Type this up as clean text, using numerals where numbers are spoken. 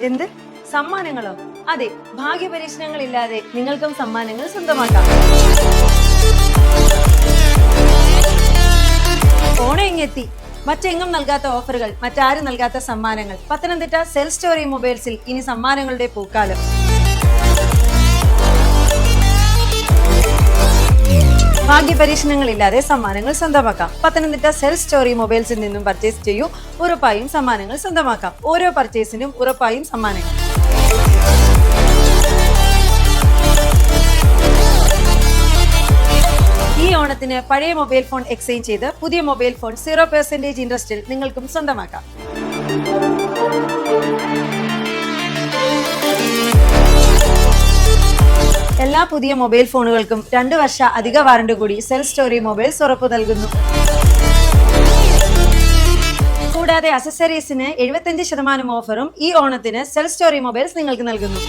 എന്ത് സമ്മാനങ്ങളോ? അതെ, ഭാഗ്യപരീക്ഷണങ്ങളില്ലാതെ നിങ്ങൾക്കും സമ്മാനങ്ങൾ സ്വന്തമാക്കാം. ഓണം ഇങ്ങെത്തി. മറ്റെങ്ങും നൽകാത്ത ഓഫറുകൾ, മറ്റാരും നൽകാത്ത സമ്മാനങ്ങൾ. പത്തനംതിട്ട സെൽഫ് സ്റ്റോറി മൊബൈൽസിൽ ഇനി സമ്മാനങ്ങളുടെ പൂക്കാലം. ഭാഗ്യപരീക്ഷണങ്ങളില്ലാതെ സമ്മാനങ്ങൾ സ്വന്തമാക്കാം. പത്തനംതിട്ട സെൽഫ് സ്റ്റോറി മൊബൈൽസിൽ നിന്നും പർച്ചേസ് ചെയ്യൂ. ഉറപ്പായും സമ്മാനങ്ങൾ സ്വന്തമാക്കാം. ഓരോ പർച്ചേസിനും ഉറപ്പായും സമ്മാനങ്ങൾ. ഈ ഓണത്തിന് പഴയ മൊബൈൽ ഫോൺ എക്സ്ചേഞ്ച് ചെയ്ത് പുതിയ മൊബൈൽ ഫോൺ 0% ഇൻട്രസ്റ്റിൽ നിങ്ങൾക്കും സ്വന്തമാക്കാം. എല്ലാ പുതിയ മൊബൈൽ ഫോണുകൾക്കും 2 വർഷ അധിക വാറണ്ടി കൂടി സെൽഫ് സ്റ്റോറി മൊബൈൽസ് ഉറപ്പു നൽകുന്നു. കൂടാതെ അക്സസറീസിന് 75% ഓഫറും ഈ ഓണത്തിന് സെൽഫ് സ്റ്റോറി മൊബൈൽസ് നിങ്ങൾക്ക് നൽകുന്നു.